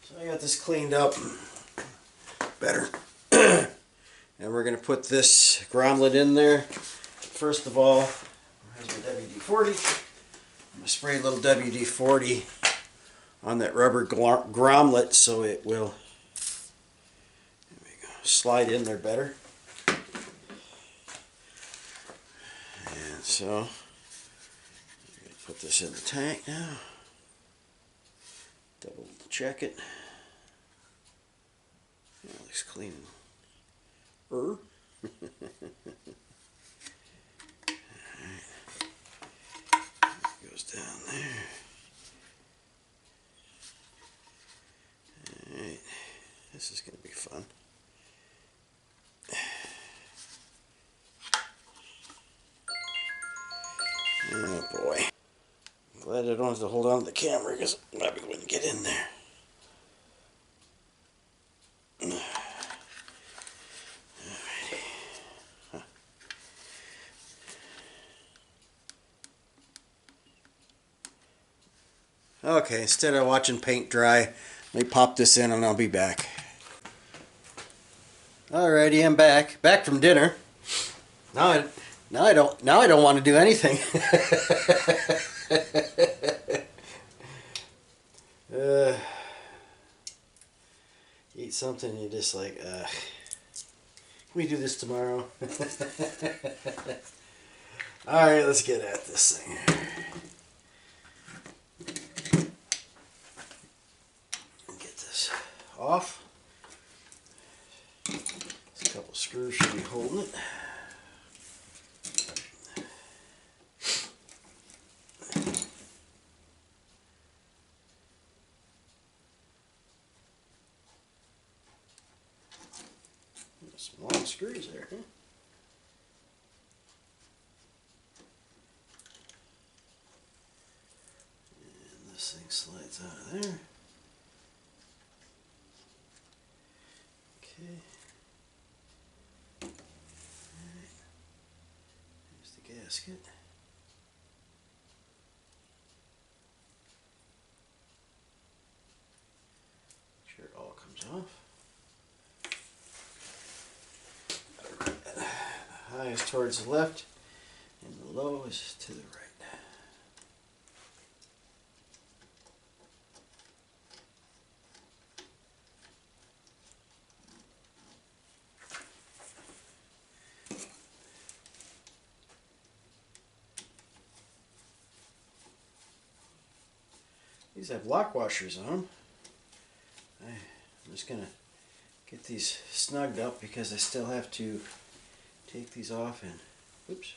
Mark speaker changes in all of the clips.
Speaker 1: So I got this cleaned up better. And we're going to put this grommet in there. First of all, here's my WD-40. I'm going to spray a little WD-40 on that rubber grommet so it will slide in there better. And so, I'm going to put this in the tank now. Double check it. Yeah, it looks clean. Alright. Goes down there. Alright. This is going to be fun. Oh boy. I'm glad I don't have to hold on to the camera because I probably wouldn't get in there. Okay, instead of watching paint dry, let me pop this in and I'll be back. Alrighty, I'm back. Back from dinner. Now I don't want to do anything. Eat something you're just like, can we do this tomorrow? Alright, let's get at this thing. Get this off. A couple screws should be holding it. Some long screws there, huh? And this thing slides out of there. Okay. Alright. There's the gasket. Make sure it all comes off. The high is towards the left and the low is to the right. These have lock washers on them. I'm just going to get these snugged up because I still have to take these off and, oops,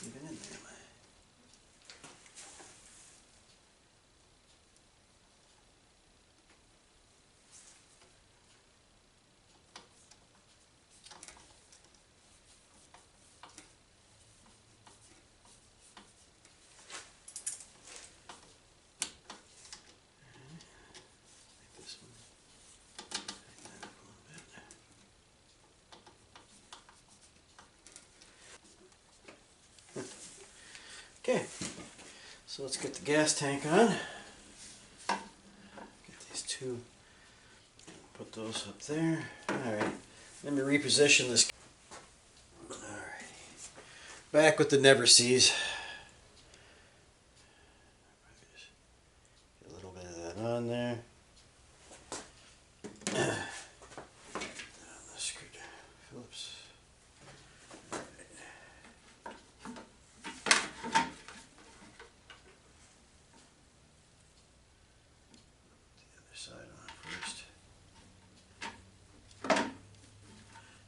Speaker 1: even in there, am I? Okay, so let's get the gas tank on. Get these two, put those up there. Alright, let me reposition this. Alright, back with the never sees. Get a little bit of that on there. The screwdriver, Phillips.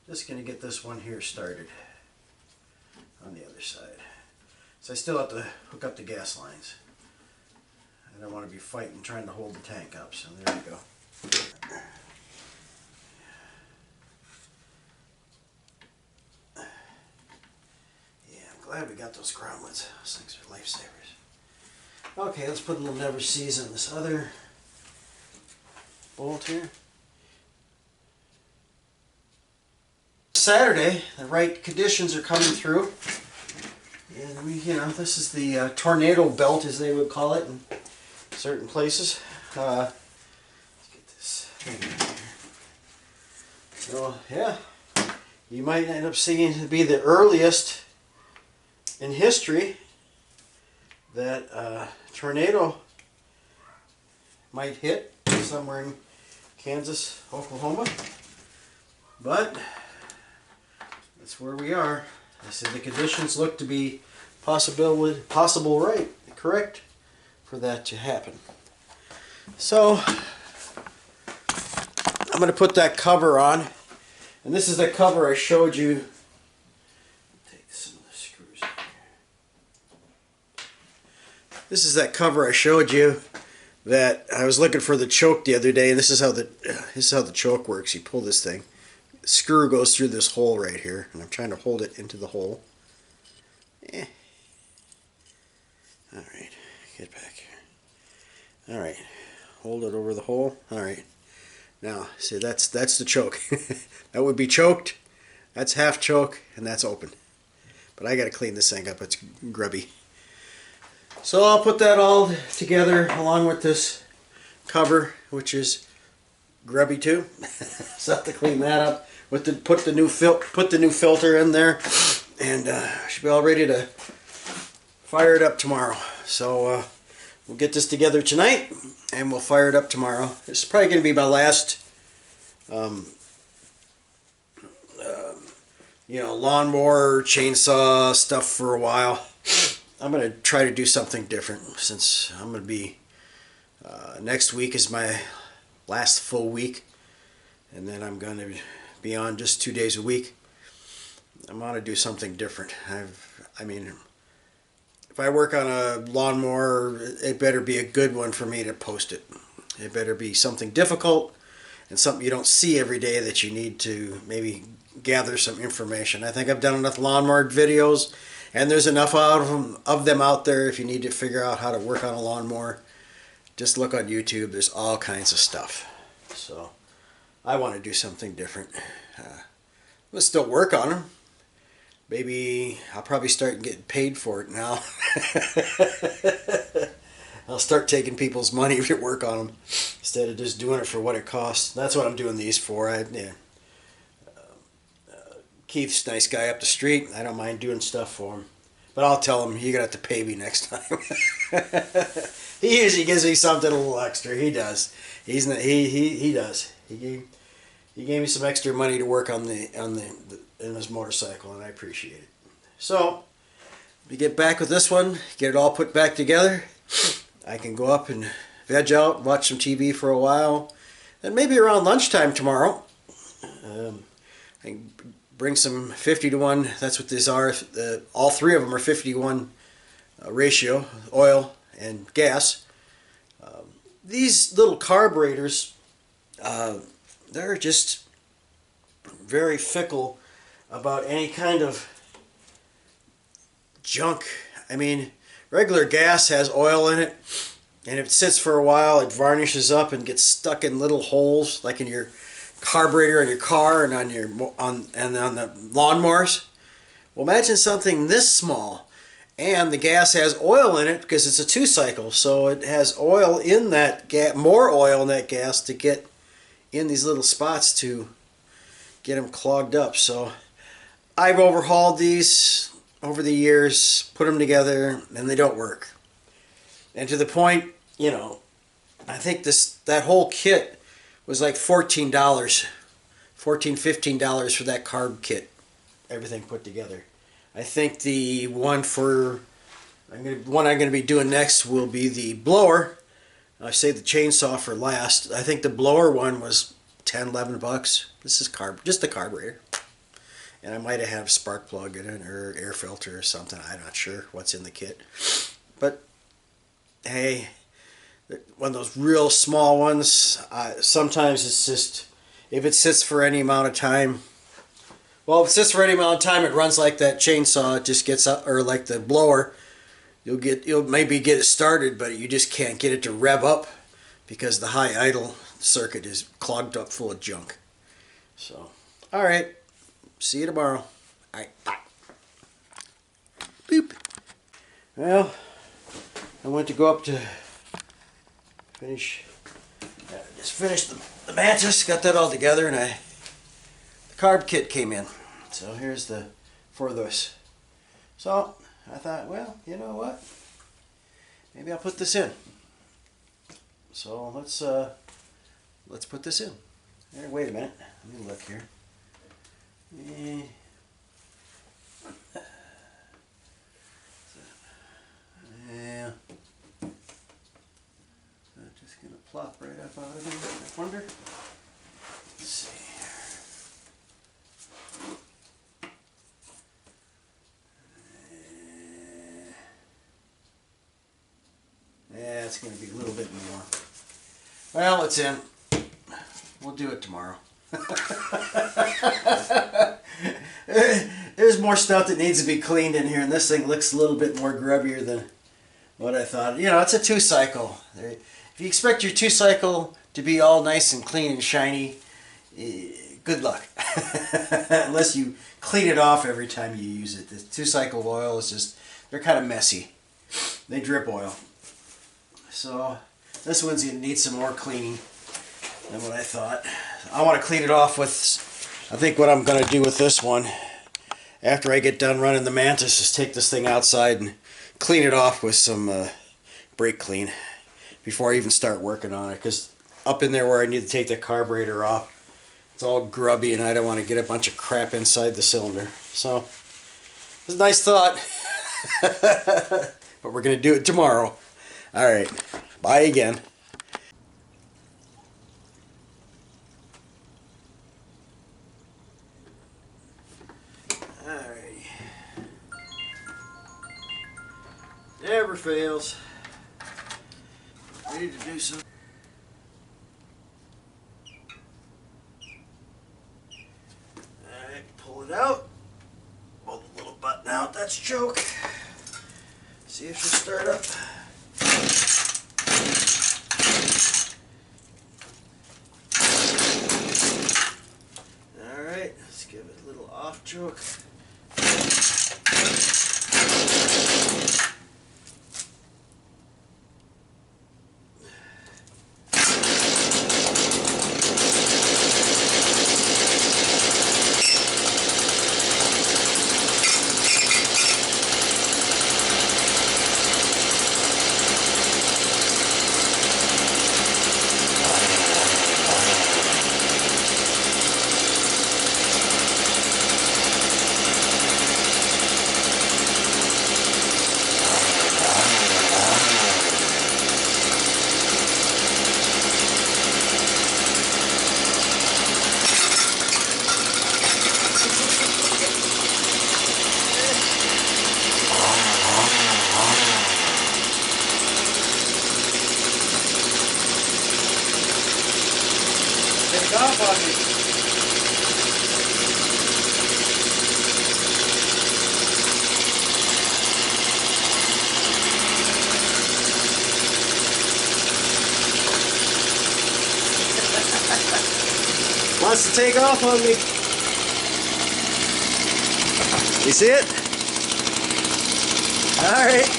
Speaker 1: Just going to get this one here started on the other side. So I still have to hook up the gas lines. I don't want to be fighting trying to hold the tank up, so there we go. Yeah, I'm glad we got those grommets. Those things are lifesavers. Okay, let's put a little never sees on this other bolt here. Saturday, the right conditions are coming through, and we, this is the tornado belt, as they would call it in certain places. So yeah, you might end up seeing it be the earliest in history that a tornado might hit somewhere in Kansas, Oklahoma. But that's where we are. I said the conditions look to be correct for that to happen. So I'm going to put that cover on, and this is the cover I showed you. Take some of the screws out here. This is that cover I showed you that I was looking for the choke the other day, and this is how the choke works. You pull this thing, the screw goes through this hole right here, and I'm trying to hold it into the hole. All right, get back here. All right, hold it over the hole. All right. Now, see, that's the choke. That would be choked. That's half choke, and that's open. But I got to clean this thing up. It's grubby. So I'll put that all together along with this cover, which is grubby too. So I have to clean that up. Put the new filter in there, and should be all ready to fire it up tomorrow. So we'll get this together tonight, and we'll fire it up tomorrow. This is probably going to be my last, lawnmower, chainsaw stuff for a while. I'm going to try to do something different, since I'm going to be, next week is my last full week, and then I'm going to be on just 2 days a week. I'm going to do something different. I mean, if I work on a lawnmower, it better be a good one for me to post it. It better be something difficult and something you don't see every day that you need to maybe gather some information. I think I've done enough lawnmower videos, and there's enough of them out there. If you need to figure out how to work on a lawnmower, just look on YouTube. There's all kinds of stuff. So I want to do something different. We'll still work on them. Maybe I'll probably start getting paid for it now. I'll start taking people's money to work on them instead of just doing it for what it costs. That's what I'm doing these for. Keith's a nice guy up the street. I don't mind doing stuff for him. But I'll tell him, you're going to have to pay me next time. He usually gives me something a little extra. He does. He does. He gave me some extra money to work on in his motorcycle, and I appreciate it. So, we get back with this one, get it all put back together. I can go up and veg out, watch some TV for a while, and maybe around lunchtime tomorrow, I can bring some 50-to-1. That's what these are. All three of them are 50-to-1 ratio, oil and gas. These little carburetors, they're just very fickle about any kind of junk. I mean, regular gas has oil in it, and if it sits for a while, it varnishes up and gets stuck in little holes, like in your carburetor on your car and on the lawnmowers. Well, imagine something this small, and the gas has oil in it because it's a 2-cycle, so it has oil in that gas, more oil in that gas to get in these little spots to get them clogged up. So I've overhauled these over the years, put them together, and they don't work. And to the point, I think that whole kit was like $14, $15 for that carb kit, everything put together. I think the one I'm going to be doing next will be the blower. I saved the chainsaw for last. I think the blower one was $10, $11. This is just the carburetor. And I might have had a spark plug in it or air filter or something. I'm not sure what's in the kit. But hey, one of those real small ones, sometimes it's just, if it sits for any amount of time, if it sits for any amount of time, it runs like that chainsaw. It just gets up, or like the blower. You'll maybe get it started, but you just can't get it to rev up because the high idle circuit is clogged up full of junk. So, all right. See you tomorrow. All right, bye. Boop. Well, I went to go up to finish Just finished the Mantis, got that all together, and the carb kit came in. So here's the for this. So I thought, well, you know what? Maybe I'll put this in. So let's put this in. Hey, wait a minute. Let me look here. Yeah. Just gonna plop right up out of here. I wonder. Let's see here. Yeah, it's gonna be a little bit more. Well, it's in. We'll do it tomorrow. There's more stuff that needs to be cleaned in here, and this thing looks a little bit more grubbier than what I thought. You know, it's a 2-cycle. If you expect your 2-cycle to be all nice and clean and shiny, good luck. Unless you clean it off every time you use it. The 2-cycle oil is just, they're kind of messy. They drip oil. So this one's going to need some more cleaning than what I thought. I want to clean it off with, I think what I'm going to do with this one, after I get done running the Mantis, is take this thing outside and clean it off with some brake clean before I even start working on it. Because up in there where I need to take the carburetor off, it's all grubby and I don't want to get a bunch of crap inside the cylinder. So, it's a nice thought. But we're going to do it tomorrow. Alright, bye again. Alrighty. Never fails. Ready to do some. Alright, pull it out. Pull the little button out, that's choke. See if she'll start up. Alright, let's give it a little off choke. Take off on me. Wants to take off on me. You see it? Alright.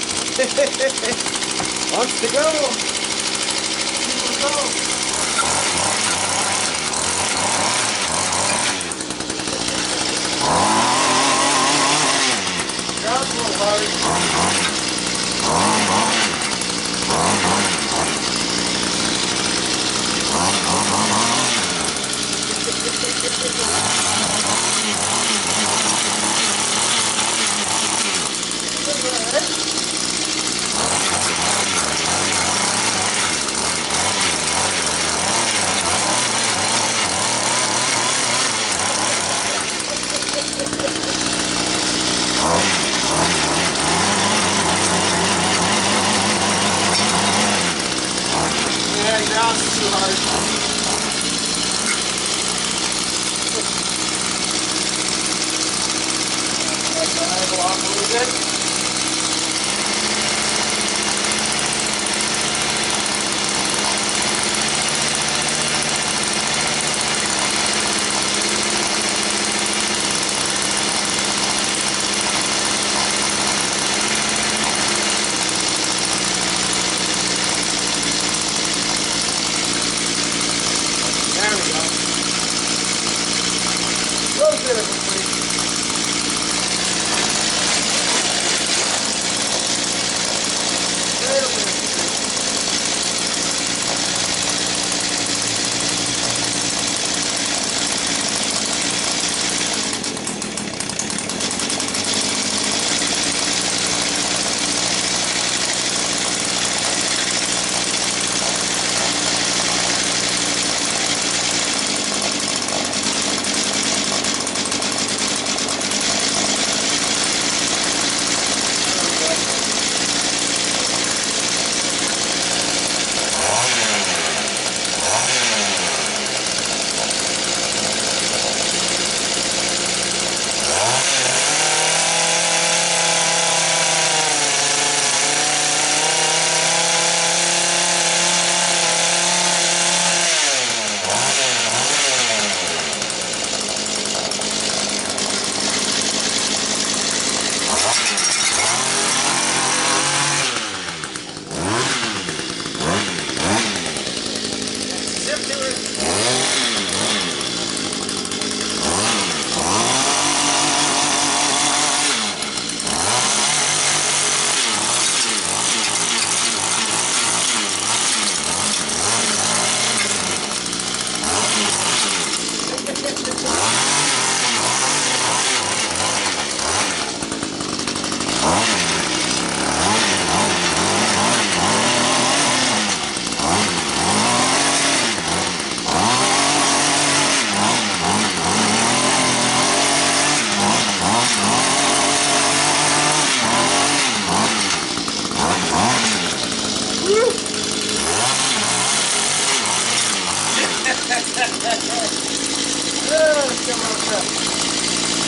Speaker 1: Wants to go. Let's go. Drop a little hard. Yeah, he grounds too hard. Go off a little bit.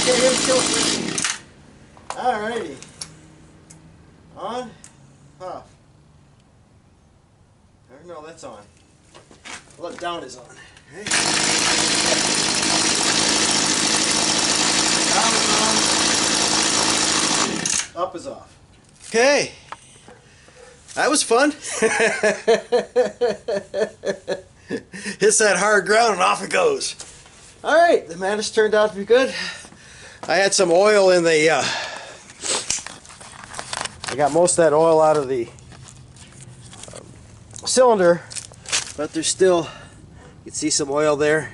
Speaker 1: Okay, here's kill switch. Alrighty. On. Off. Or no, that's on. Let down is on. Okay. Down is on. Up is off. Okay. That was fun. Hits that hard ground and off it goes. Alright, the Mantis turned out to be good. I had some oil in the I got most of that oil out of the cylinder, but there's still, you can see some oil there.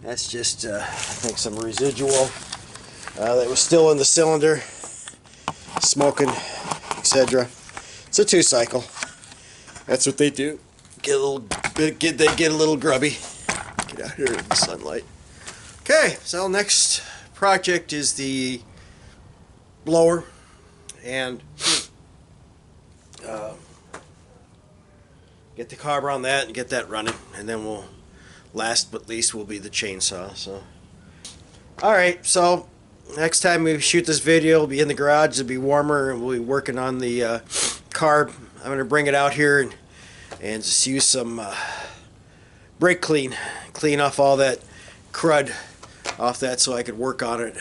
Speaker 1: That's just I think some residual that was still in the cylinder, smoking, etc. It's a 2-cycle. That's what they do. Get a little bit, they get a little grubby. Get out here in the sunlight. Okay, so next project is the blower, and get the carb on that and get that running, and then we'll, last but least, will be the chainsaw. So, all right. So next time we shoot this video, it'll be in the garage. It'll be warmer, and we'll be working on the carb. I'm going to bring it out here and just use some brake clean off all that crud off that, so I could work on it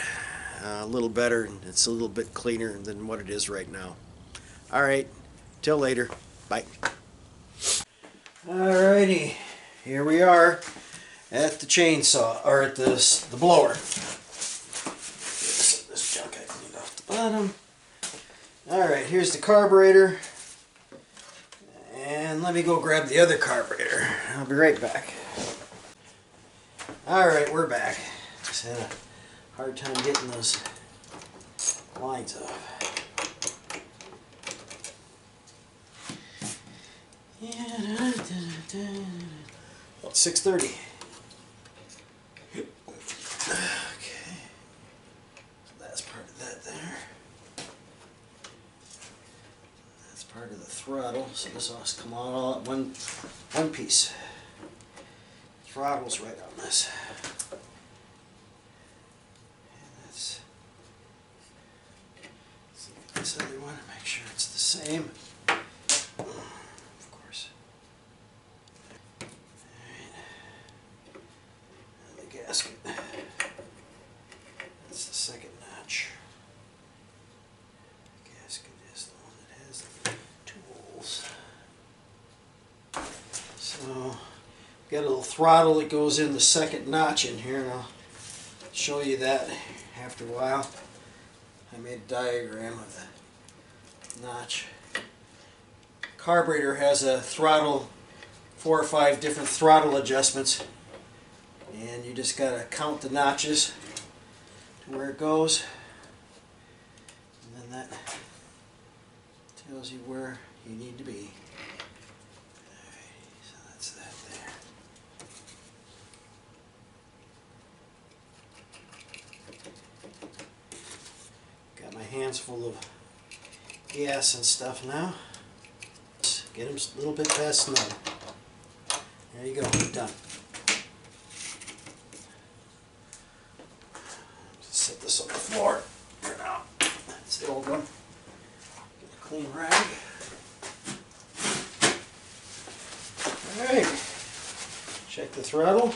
Speaker 1: a little better, and it's a little bit cleaner than what it is right now. All right. Till later. Bye. Alrighty, here we are at the chainsaw, or at this the blower. This junk I cleaned off the bottom. Alright, here's the carburetor. And let me go grab the other carburetor. I'll be right back. Alright, we're back. Just had a hard time getting those lines off. Yeah, well, it's 6:30. Okay, so that's part of that there. That's part of the throttle. So this has to come on all at one piece. Throttle's right on this. And that's. Let's look at this other one and make sure it's the same. Gasket. That's the second notch. The gasket is the one that has the two holes. So, got a little throttle that goes in the second notch in here, and I'll show you that after a while. I made a diagram of the notch. Carburetor has a throttle, 4 or 5 different throttle adjustments. And you just got to count the notches to where it goes, and then that tells you where you need to be. Alright, so that's that there. Got my hands full of gas and stuff now. Get them a little bit past snug. There you go, done. Set this on the floor for now. That's the old one. Get a clean rag. Alright. Check the throttle.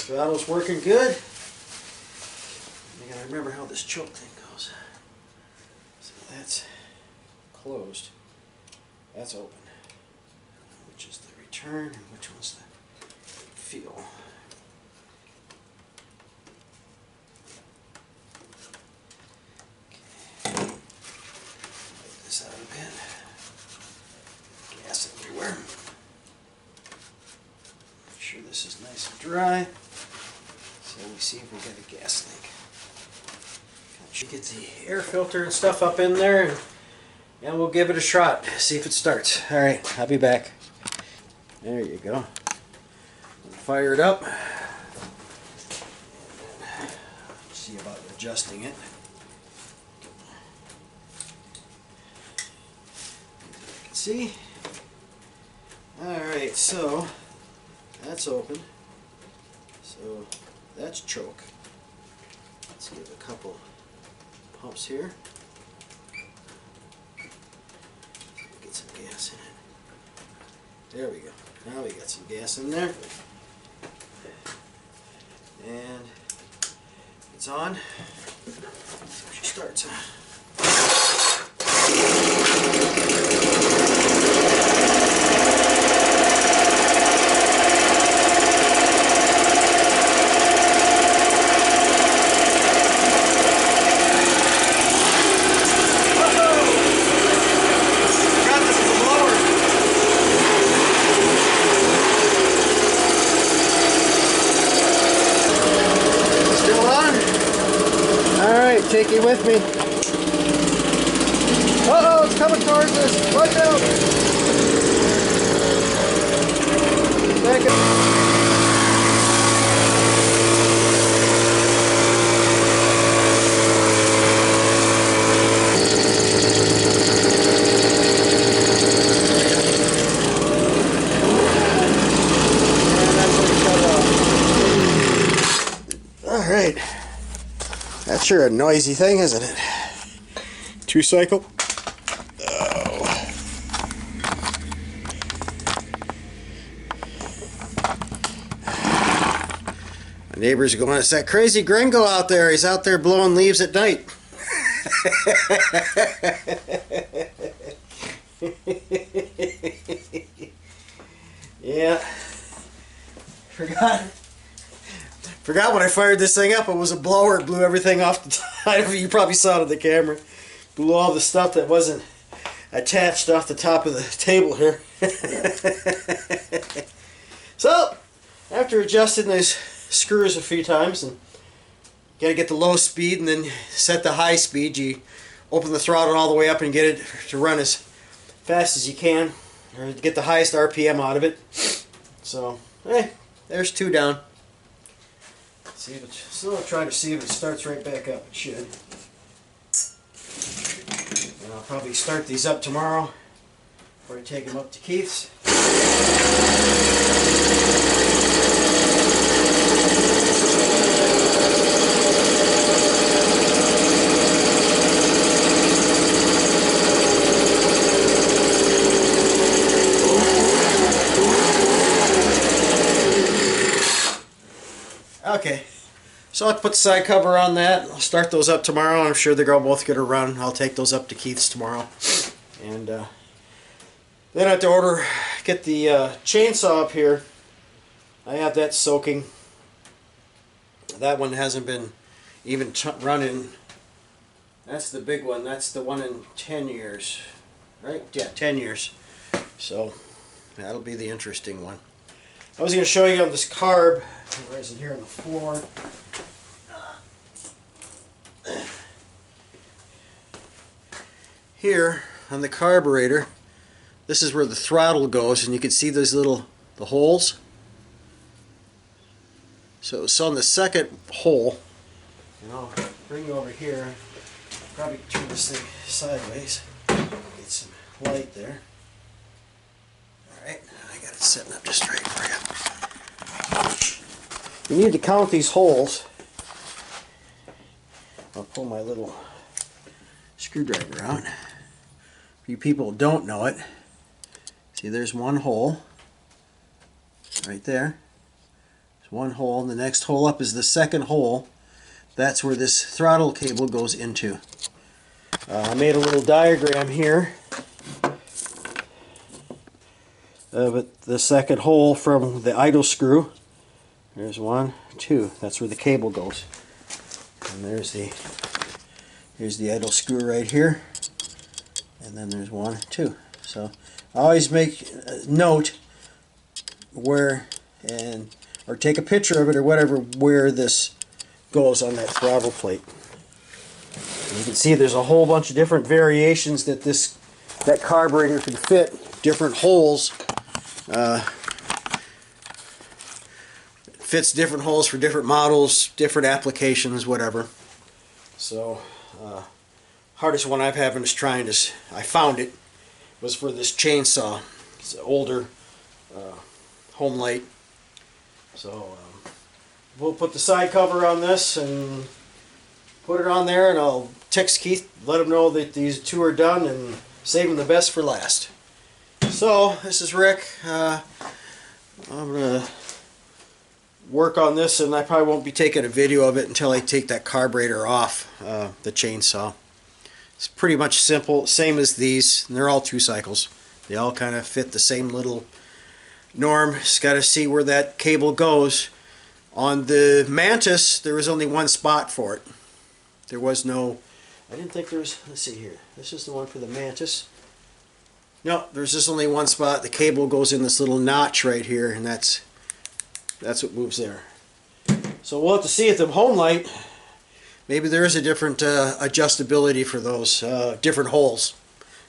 Speaker 1: Throttle's working good. I gotta remember how this choke thing goes. So that's closed. That's open. Which is the return and which one's the fuel. Out of the bin. Gas everywhere. Make sure this is nice and dry. So we see if we got a gas leak. Get the air filter and stuff up in there, and we'll give it a shot. See if it starts. Alright, I'll be back. There you go. Fire it up. See about adjusting it. See? Alright, so that's open. So That's choke. Let's give a couple pumps here. Get some gas in it. There we go. Now we got some gas in there. And it's on. So she starts. Take it with me. Uh-oh, it's coming towards us. Watch out. Back up. All right. That's sure a noisy thing, isn't it? 2-cycle. Oh. My neighbors are going, it's that crazy gringo out there. He's out there blowing leaves at night. Yeah. Forgot when I fired this thing up, it was a blower. It blew everything off the top. You probably saw it on the camera. Blew all the stuff that wasn't attached off the top of the table here. So, after adjusting those screws a few times, and got to get the low speed and then set the high speed, you open the throttle all the way up and get it to run as fast as you can, or get the highest RPM out of it. So, there's 2 down. See if still try to see if it starts right back up. It should. And I'll probably start these up tomorrow before I take them up to Keith's. Okay. So I'll put the side cover on that. I'll start those up tomorrow. I'm sure they're all both going to run. I'll take those up to Keith's tomorrow. And then I have to get the chainsaw up here. I have that soaking. That one hasn't been even running. That's the big one. That's the one in 10 years. Right? Yeah, 10 years. So that'll be the interesting one. I was going to show you on this carb. Where is it? Here on the floor. Here on the carburetor, this is where the throttle goes, and you can see those the holes. So it's on the second hole, and I'll bring you over here. Probably turn this thing sideways. Get some light there. All right, I got it setting up just right for you. You need to count these holes. I'll pull my little screwdriver out. You people don't know it. See, there's one hole right there. There's one hole, and the next hole up is the second hole. That's where this throttle cable goes into. I made a little diagram here of the second hole from the idle screw. There's 1, 2. That's where the cable goes. And here's the idle screw right here. And then there's 1, 2. So I always make a note where or take a picture of it or whatever where this goes on that throttle plate. And you can see there's a whole bunch of different variations that that carburetor can fit, different holes. Fits different holes for different models, different applications, whatever. So hardest one I've having is trying is I found it was for this chainsaw. It's an older Homelite. So we'll put the side cover on this and put it on there, and I'll text Keith, let him know that these two are done, and save him the best for last. So, this is Rick. I'm going to work on this, and I probably won't be taking a video of it until I take that carburetor off the chainsaw. It's pretty much simple, same as these. They're all 2 cycles. They all kind of fit the same little norm. Just got to see where that cable goes. On the Mantis, there was only one spot for it. There was no, I didn't think there was, let's see here. This is the one for the Mantis. No, there's just only one spot. The cable goes in this little notch right here, and that's what moves there. So we'll have to see at the Homelite. Maybe there is a different adjustability for those different holes.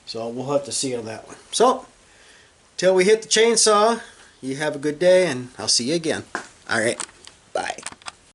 Speaker 1: So we'll have to see on that one. So, till we hit the chainsaw, you have a good day, and I'll see you again. Alright, bye.